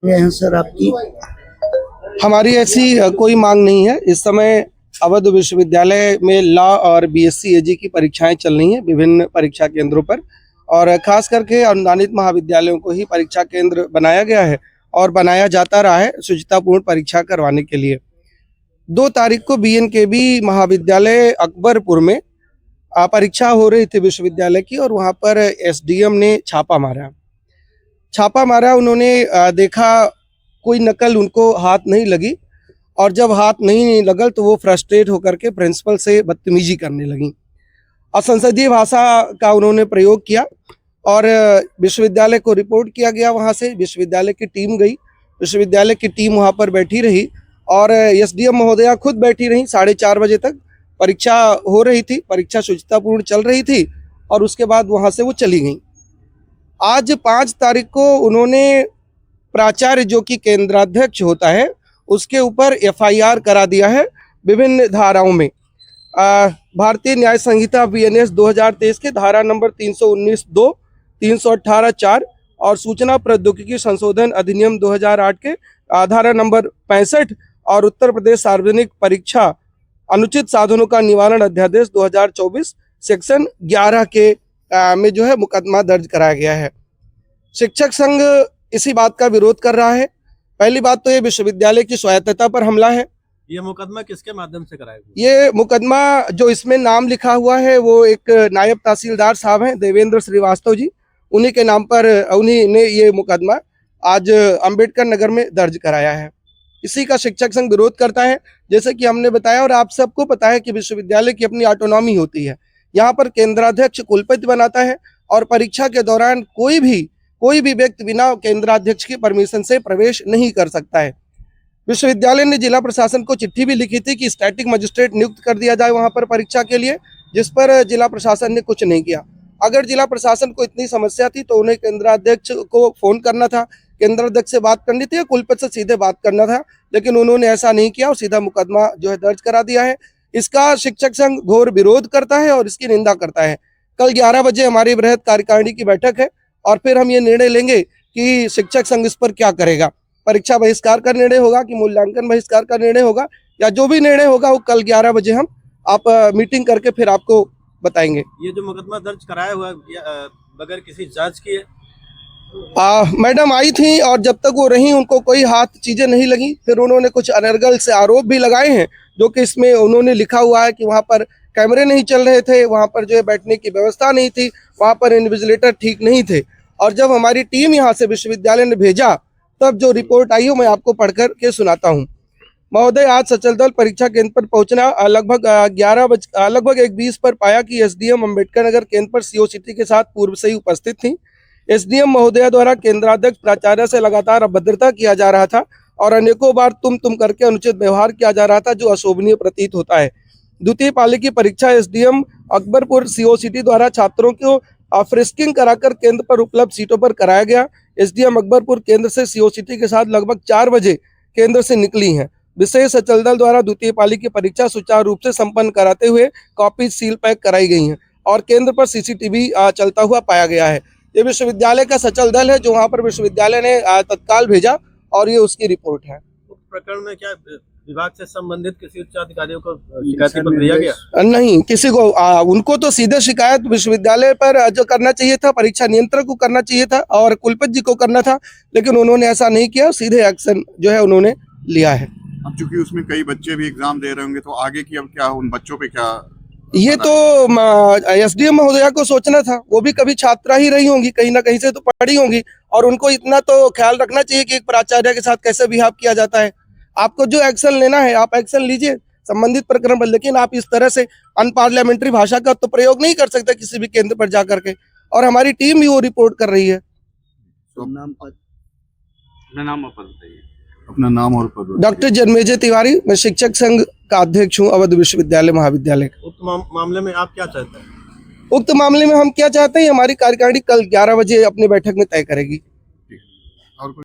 हैं सर आपकी? हमारी ऐसी कोई मांग नहीं है। इस समय अवध विश्वविद्यालय में लॉ और बीएससी एजी की परीक्षाएं चल रही हैं विभिन्न परीक्षा केंद्रों पर, और खास करके अनुदानित महाविद्यालयों को ही परीक्षा केंद्र बनाया गया है और बनाया जाता रहा है शुचितापूर्ण परीक्षा करवाने के लिए। 2 तारीख को बीएनकेबी महाविद्यालय अकबरपुर में परीक्षा हो रही थी विश्वविद्यालय की, और वहाँ पर एसडीएम ने छापा मारा। उन्होंने देखा कोई नकल उनको हाथ नहीं लगी, और जब हाथ नहीं लगल तो वो फ्रस्ट्रेट होकर के प्रिंसिपल से बदतमीजी करने लगी। असंसदीय भाषा का उन्होंने प्रयोग किया और विश्वविद्यालय को रिपोर्ट किया गया। वहाँ से विश्वविद्यालय की टीम गई, विश्वविद्यालय की टीम वहाँ पर बैठी रही और एसडीएम महोदया खुद बैठी रही। 4:30 बजे तक परीक्षा हो रही थी, परीक्षा शुचितापूर्ण चल रही थी, और उसके बाद वहाँ से वो चली गई। आज 5 तारीख को उन्होंने प्राचार्य जो कि केंद्राध्यक्ष होता है उसके ऊपर एफआईआर करा दिया है विभिन्न धाराओं में। भारतीय न्याय संहिता बीएनएस 2023 के धारा नंबर 319(2), 318(4) और सूचना प्रौद्योगिकी संशोधन अधिनियम 2008 के धारा नंबर 65 और उत्तर प्रदेश सार्वजनिक परीक्षा अनुचित साधनों का निवारण अध्यादेश 2024 सेक्शन 11 के में जो है मुकदमा दर्ज कराया गया है। शिक्षक संघ इसी बात का विरोध कर रहा है। पहली बात तो ये विश्वविद्यालय की स्वायत्तता पर हमला है। ये मुकदमा किसके माध्यम से कराया गया? ये मुकदमा जो इसमें नाम लिखा हुआ है वो एक नायब तहसीलदार साहब हैं देवेंद्र श्रीवास्तव जी, उन्हीं के नाम पर उन्हीं ने ये मुकदमा आज अंबेडकर नगर में दर्ज कराया है। इसी का शिक्षक संघ विरोध करता है। जैसे कि हमने बताया और आप सबको पता है कि विश्वविद्यालय की अपनी ऑटोनॉमी होती है। यहाँ पर केंद्राध्यक्ष कुलपति बनाता है और परीक्षा के दौरान कोई भी व्यक्ति बिना केंद्राध्यक्ष की परमिशन से प्रवेश नहीं कर सकता है। विश्वविद्यालय ने जिला प्रशासन को चिट्ठी भी लिखी थी कि स्टैटिक मजिस्ट्रेट नियुक्त कर दिया जाए वहां पर परीक्षा के लिए, जिस पर जिला प्रशासन ने कुछ नहीं किया। अगर जिला प्रशासन को इतनी समस्या थी तो उन्हें केंद्राध्यक्ष को फोन करना था, केंद्राध्यक्ष से बात करनी थी या कुलपति से सीधे बात करना था, लेकिन उन्होंने ऐसा नहीं किया और सीधा मुकदमा जो है दर्ज करा दिया है। इसका शिक्षक संघ घोर विरोध करता है और इसकी निंदा करता है। कल 11 बजे हमारी बृहद कार्यकारिणी की बैठक है और फिर हम ये निर्णय लेंगे कि शिक्षक संघ इस पर क्या करेगा। परीक्षा बहिष्कार का निर्णय होगा कि मूल्यांकन बहिष्कार का निर्णय होगा, या जो भी निर्णय होगा वो कल 11 बजे हम मीटिंग करके फिर आपको बताएंगे। ये जो मुकदमा दर्ज कराया हुआ बगैर किसी जांच किए मैडम आई थी और जब तक वो रही उनको कोई हाथ चीजें नहीं लगी। फिर उन्होंने कुछ अनर्गल से आरोप भी लगाए हैं, जो कि इसमें उन्होंने लिखा हुआ है कि वहाँ पर कैमरे नहीं चल रहे थे, वहाँ पर जो है बैठने की व्यवस्था नहीं थी, वहाँ पर इन्विजिलेटर ठीक नहीं थे। और जब हमारी टीम यहाँ से विश्वविद्यालय ने भेजा तब जो रिपोर्ट आई हो मैं आपको पढ़कर के सुनाता हूँ। महोदय, आज सचल दल परीक्षा केंद्र पर पहुंचना लगभग 1:20 पर पाया कि एसडीएम अंबेडकर नगर केंद्र पर सीओ सिटी के साथ पूर्व से ही उपस्थित थी। एसडीएम महोदया द्वारा केंद्राध्यक्ष प्राचार्य से लगातार अभद्रता किया जा रहा था और अनेकों बार तुम करके अनुचित व्यवहार किया जा रहा था, जो अशोभनीय प्रतीत होता है। द्वितीय पाली की परीक्षा एसडीएम अकबरपुर सीओ सिटी द्वारा छात्रों को फ्रिस्किंग कराकर केंद्र पर उपलब्ध सीटों पर कराया गया। एसडीएम अकबरपुर केंद्र से सीओ सिटी के साथ लगभग 4 बजे केंद्र से निकली हैं। विशेष सचल दल द्वारा द्वितीय पाली की परीक्षा सुचारू रूप से संपन्न कराते हुए कॉपी सील पैक कराई गई हैं और केंद्र पर सीसीटीवी चलता हुआ पाया गया है। ये विश्वविद्यालय का सचल दल है जो वहाँ पर विश्वविद्यालय ने तत्काल भेजा और ये उसकी रिपोर्ट है। प्रकरण में क्या विभाग से संबंधित किसी उच्च अधिकारियों को शिकायत पत्र दिया गया? नहीं, किसी को उनको तो सीधे शिकायत विश्वविद्यालय पर जो करना चाहिए था, परीक्षा नियंत्रक को करना चाहिए था और कुलपति जी को करना था, लेकिन उन्होंने ऐसा नहीं किया। सीधे एक्शन जो है उन्होंने लिया है। अब चूंकि उसमें कई बच्चे भी एग्जाम दे रहे होंगे तो आगे की अब क्या उन बच्चों पे क्या? ये तो एसडीएम महोदया को सोचना था। वो भी कभी छात्रा ही रही होंगी, कहीं ना कहीं से तो पढ़ी होंगी, और उनको इतना तो ख्याल रखना चाहिए कि एक प्राचार्य के साथ कैसे बिहेव किया जाता है। आपको जो एक्शन लेना है आप एक्शन लीजिए संबंधित प्रकरण पर, लेकिन आप इस तरह से अनपार्लियामेंट्री भाषा का तो प्रयोग नहीं कर सकते किसी भी केंद्र पर जाकर के। और हमारी टीम भी वो रिपोर्ट कर रही है। अपना नाम और पद? डॉक्टर जन्मेजय तिवारी, मैं शिक्षक संघ का अध्यक्ष हूँ अवध विश्वविद्यालय महाविद्यालय। उक्त मामले में आप क्या चाहते हैं? उक्त मामले में हम क्या चाहते हैं, हमारी कार्यकारिणी कल 11 बजे अपनी बैठक में तय करेगी।